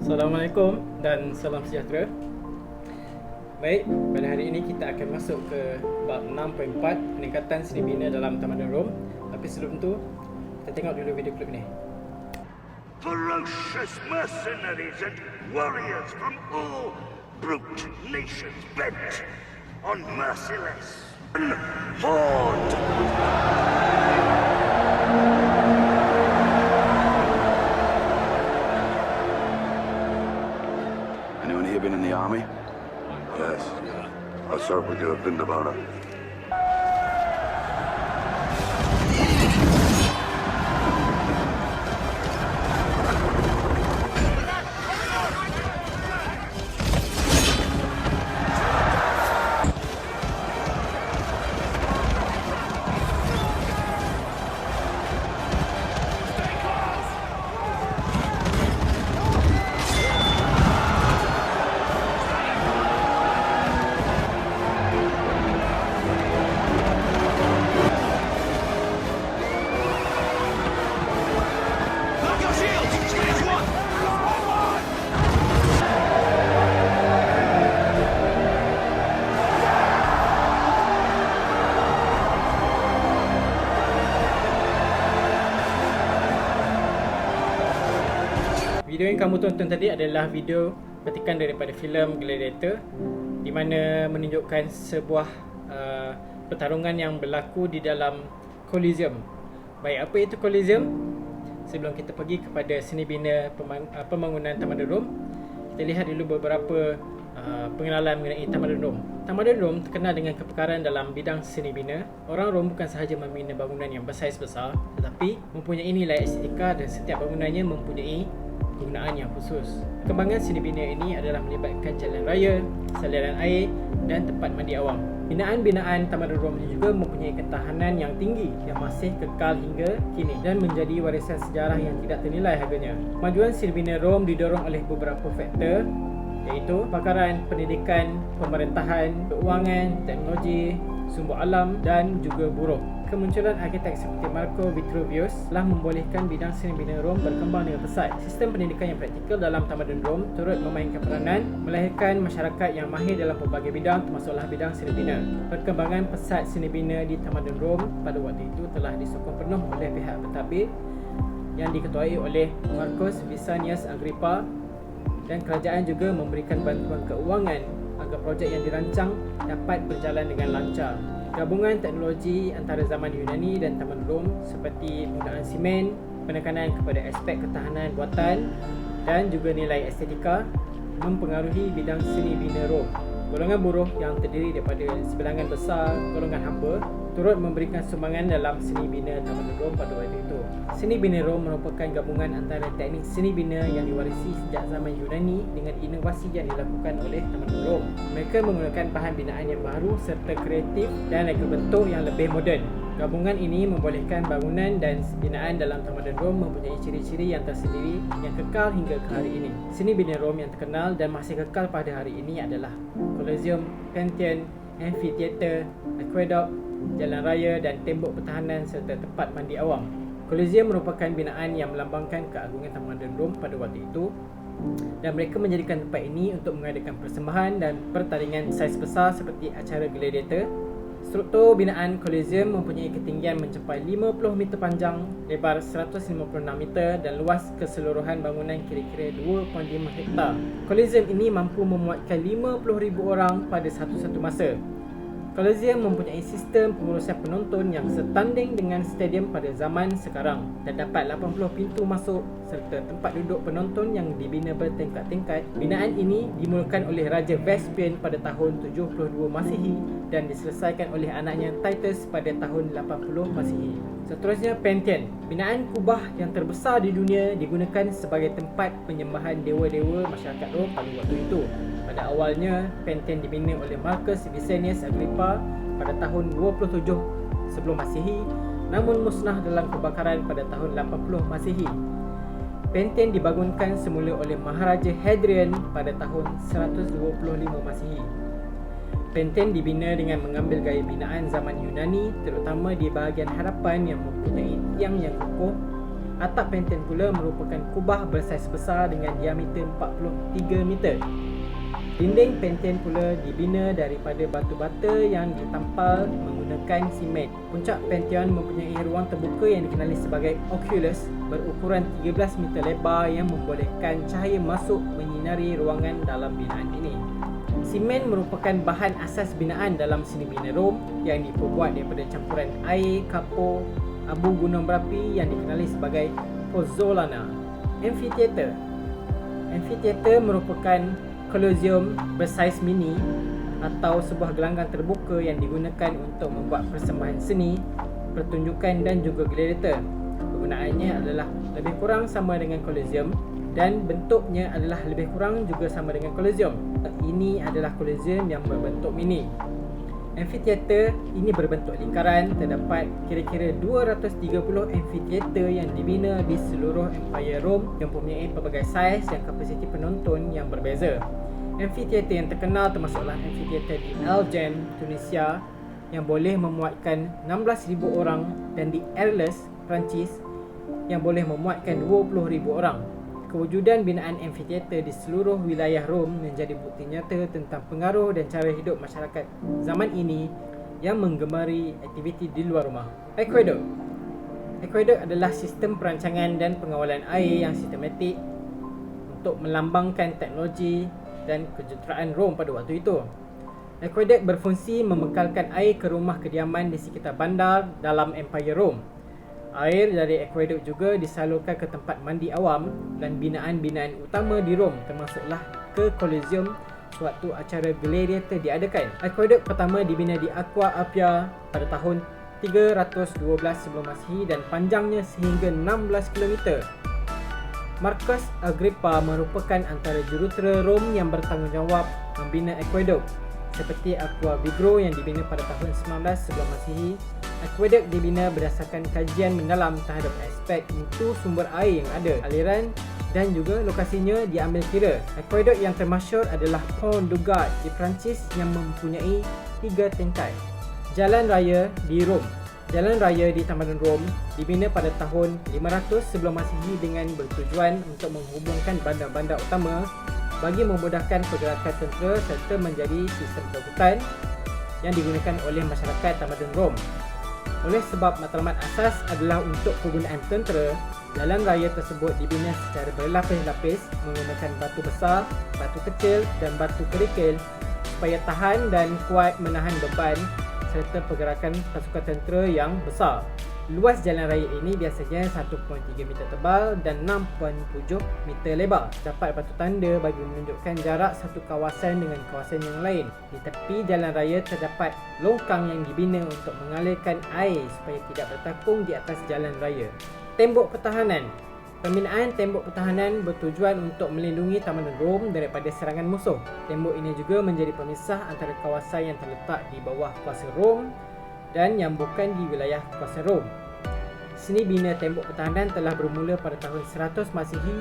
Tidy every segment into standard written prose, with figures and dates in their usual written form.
Assalamualaikum dan salam sejahtera. Baik, pada hari ini kita akan masuk ke bab 6.4 peningkatan seni bina dalam Tamadun Rom. Tapi sebelum tu, kita tengok dulu video klip ni. Ferocious mercenaries and warriors from all brute nations bent on merciless horde. Anyone here been in the army? Yes, I certainly could have been about it. Video yang kamu tonton tadi adalah video petikan daripada filem Gladiator, di mana menunjukkan sebuah pertarungan yang berlaku di dalam Colosseum. Baik, apa itu Colosseum? Sebelum kita pergi kepada seni bina pembangunan Tamadun Rom, kita lihat dulu beberapa pengenalan mengenai Tamadun Rom. Tamadun Rom terkenal dengan kepakaran dalam bidang seni bina. Orang Rom bukan sahaja membina bangunan yang bersaiz besar, tetapi mempunyai nilai estetika dan setiap bangunannya mempunyai penggunaan yang khusus. Perkembangan seni bina ini adalah melibatkan jalan raya, saliran air dan tempat mandi awam. Binaan-binaan Tamadun Rom juga mempunyai ketahanan yang tinggi yang masih kekal hingga kini dan menjadi warisan sejarah yang tidak ternilai harganya. Kemajuan seni bina Rom didorong oleh beberapa faktor, iaitu pakaran, pendidikan, pemerintahan, keuangan, teknologi, sumber alam dan juga buruh. Kemunculan arkitek seperti Marco Vitruvius telah membolehkan bidang seni bina Rom berkembang dengan pesat. Sistem pendidikan yang praktikal dalam Tamadun Rom turut memainkan peranan melahirkan masyarakat yang mahir dalam pelbagai bidang, termasuklah bidang seni bina. Perkembangan pesat seni bina di Tamadun Rom pada waktu itu telah disokong penuh oleh pihak pentadbir yang diketuai oleh Marcus Vicinius Agrippa, dan kerajaan juga memberikan bantuan keuangan agar projek yang dirancang dapat berjalan dengan lancar. Gabungan teknologi antara zaman Yunani dan Tamadun Rom seperti penggunaan simen, penekanan kepada aspek ketahanan buatan dan juga nilai estetika mempengaruhi bidang seni bina Rom. Golongan buruh yang terdiri daripada sebilangan besar golongan hamba turut memberikan sumbangan dalam seni bina Tamadun Rom pada waktu itu. Seni bina Rom merupakan gabungan antara teknik seni bina yang diwarisi sejak zaman Yunani dengan inovasi yang dilakukan oleh Tamadun Rom. Mereka menggunakan bahan binaan yang baru serta kreatif dan reka bentuk yang lebih moden. Gabungan ini membolehkan bangunan dan binaan dalam Tamadun Rom mempunyai ciri-ciri yang tersendiri yang kekal hingga ke hari ini. Seni bina Rom yang terkenal dan masih kekal pada hari ini adalah Colosseum, Pantheon, Amphitheater, Aqueduct, jalan raya dan tembok pertahanan serta tempat mandi awam. Colosseum merupakan binaan yang melambangkan keagungan Tamadun Rom pada waktu itu, dan mereka menjadikan tempat ini untuk mengadakan persembahan dan pertandingan saiz besar seperti acara Gladiator. Struktur binaan Colosseum mempunyai ketinggian mencapai 50 meter panjang, lebar 156 meter dan luas keseluruhan bangunan kira-kira 2.5 hektar. Colosseum ini mampu memuatkan 50,000 orang pada satu-satu masa. Colosseum mempunyai sistem pengurusan penonton yang setanding dengan stadium pada zaman sekarang. Terdapat 80 pintu masuk serta tempat duduk penonton yang dibina bertingkat-tingkat. Binaan ini dimulakan oleh Raja Vespasian pada tahun 72 Masihi dan diselesaikan oleh anaknya Titus pada tahun 80 Masihi. Seterusnya, Pantheon. Binaan kubah yang terbesar di dunia digunakan sebagai tempat penyembahan dewa-dewa masyarakat Rom pada waktu itu. Pada awalnya, Pantheon dibina oleh Marcus Vicinius Agrippa pada tahun 27 sebelum Masihi, namun musnah dalam kebakaran pada tahun 80 Masihi. Pantheon dibangunkan semula oleh Maharaja Hadrian pada tahun 125 Masihi. Pantheon dibina dengan mengambil gaya binaan zaman Yunani, terutama di bahagian hadapan yang mempunyai tiang yang kokoh Atap Pantheon pula merupakan kubah bersaiz besar dengan diameter 43 meter. Dinding Pantheon pula dibina daripada batu bata yang ditampal menggunakan simen. Puncak Pantheon mempunyai ruang terbuka yang dikenali sebagai oculus berukuran 13 meter lebar yang membolehkan cahaya masuk menyinari ruangan dalam binaan ini. Simen merupakan bahan asas binaan dalam seni bina Rom yang diperbuat daripada campuran air, kapur, abu gunung berapi yang dikenali sebagai pozzolana. Amphitheater merupakan Colosseum bersaiz mini atau sebuah gelanggang terbuka yang digunakan untuk membuat persembahan seni, pertunjukan dan juga gladiator. Penggunaannya adalah lebih kurang sama dengan Colosseum dan bentuknya adalah lebih kurang juga sama dengan Colosseum. Ini adalah Colosseum yang berbentuk mini. Amphitheater ini berbentuk lingkaran. Terdapat kira-kira 230 amphitheater yang dibina di seluruh Empire Rome yang mempunyai pelbagai saiz dan kapasiti penonton yang berbeza. Amphitheater yang terkenal termasuklah Amphitheater di Alger, Tunisia yang boleh memuatkan 16,000 orang dan di Arles, Perancis yang boleh memuatkan 20,000 orang. Kewujudan binaan amphitheater di seluruh wilayah Rom menjadi bukti nyata tentang pengaruh dan cara hidup masyarakat zaman ini yang menggemari aktiviti di luar rumah. Aqueduct adalah sistem perancangan dan pengawalan air yang sistematik untuk melambangkan teknologi dan kejuruteraan Rom pada waktu itu. Aqueduct berfungsi membekalkan air ke rumah kediaman di sekitar bandar dalam Empire Rom. Air dari aqueduct juga disalurkan ke tempat mandi awam dan binaan-binaan utama di Rom, termasuklah ke Colosseum sewaktu acara gladiator diadakan. Aqueduct pertama dibina di Aqua Appia pada tahun 312 sebelum Masihi dan panjangnya sehingga 16 km. Marcus Agrippa merupakan antara jurutera Rom yang bertanggungjawab membina aqueduct, seperti Aqua Vigro yang dibina pada tahun 19 sebelum Masihi. Aqueduct dibina berdasarkan kajian mendalam terhadap aspek mutu sumber air yang ada, aliran dan juga lokasinya diambil kira. Aqueduct yang termasyhur adalah Pont du Gard di Perancis yang mempunyai 3 tingkat. Jalan raya di Rom. Jalan raya di Tamadun Rom dibina pada tahun 500 sebelum Masihi dengan bertujuan untuk menghubungkan bandar-bandar utama bagi memudahkan pergerakan tentera serta menjadi sistem pengangkutan yang digunakan oleh masyarakat Tamadun Rom. Oleh sebab matlamat asas adalah untuk penggunaan tentera, jalan raya tersebut dibina secara berlapis-lapis menggunakan batu besar, batu kecil dan batu kerikil supaya tahan dan kuat menahan beban serta pergerakan pasukan tentera yang besar. Luas jalan raya ini biasanya 1.3 meter tebal dan 6.7 meter lebar. Terdapat batu tanda bagi menunjukkan jarak satu kawasan dengan kawasan yang lain. Di tepi jalan raya terdapat longkang yang dibina untuk mengalirkan air supaya tidak bertakung di atas jalan raya. Tembok pertahanan. Pembinaan tembok pertahanan bertujuan untuk melindungi Tamadun Rom daripada serangan musuh. Tembok ini juga menjadi pemisah antara kawasan yang terletak di bawah kuasa Rom dan yang bukan di wilayah kuasa Rom. Seni bina tembok pertahanan telah bermula pada tahun 100 Masihi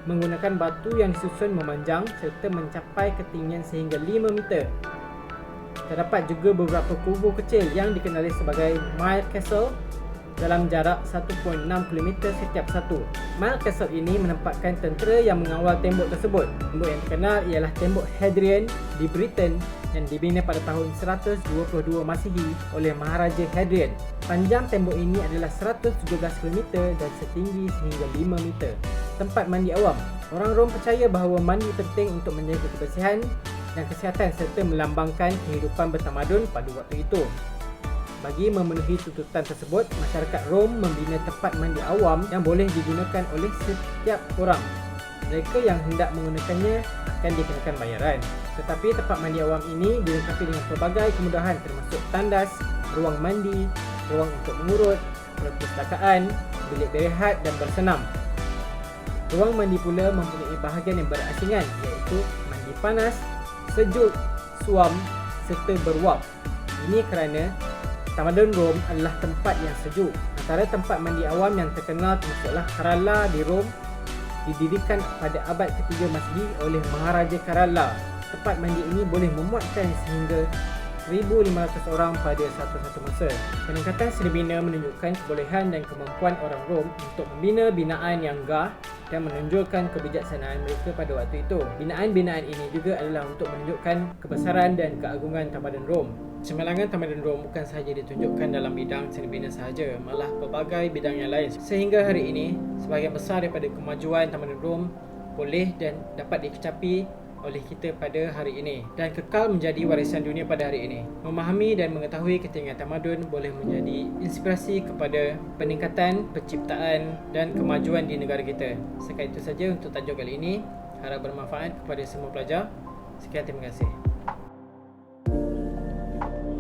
menggunakan batu yang disusun memanjang serta mencapai ketinggian sehingga 5 meter. Terdapat juga beberapa kubu kecil yang dikenali sebagai Mile Castle dalam jarak 1.6 km setiap satu. Mile Castle ini menempatkan tentera yang mengawal tembok tersebut. Tembok yang terkenal ialah tembok Hadrian di Britain yang dibina pada tahun 122 Masihi oleh Maharaja Hadrian. Panjang tembok ini adalah 117 km dan setinggi sehingga 5 meter. Tempat mandi awam. Orang Rom percaya bahawa mandi penting untuk menjaga kebersihan dan kesihatan serta melambangkan kehidupan bertamadun pada waktu itu. Bagi memenuhi tuntutan tersebut, masyarakat Rom membina tempat mandi awam yang boleh digunakan oleh setiap orang. Mereka yang hendak menggunakannya akan dikenakan bayaran. Tetapi tempat mandi awam ini dilengkapi dengan pelbagai kemudahan termasuk tandas, ruang mandi, ruang untuk mengurut, perpustakaan, bilik berehat dan bersenam. Ruang mandi pula mempunyai bahagian yang berasingan iaitu mandi panas, sejuk, suam serta beruap. Ini kerana Tamadun Rom adalah tempat yang sejuk. Antara tempat mandi awam yang terkenal termasuklah Caralla di Rom, didirikan pada abad ke-3 Masihi oleh Maharaja Caralla. Tempat mandi ini boleh memuatkan sehingga 1,500 orang pada satu masa. Peningkatan seni bina menunjukkan kebolehan dan kemampuan orang Rom untuk membina binaan yang gah dan menonjolkan kebijaksanaan mereka pada waktu itu. Binaan-binaan ini juga adalah untuk menunjukkan kebesaran dan keagungan tamadun Rom. Cemerlangan tamadun Rom bukan sahaja ditunjukkan dalam bidang seni bina sahaja, malah pelbagai bidang yang lain. Sehingga hari ini, sebahagian besar daripada kemajuan tamadun Rom boleh dan dapat dikecapi oleh kita pada hari ini dan kekal menjadi warisan dunia pada hari ini. Memahami dan mengetahui ketinggian tamadun boleh menjadi inspirasi kepada peningkatan penciptaan dan kemajuan di negara kita. Sekian itu saja untuk tajuk kali ini. Harap bermanfaat kepada semua pelajar. Sekian, terima kasih.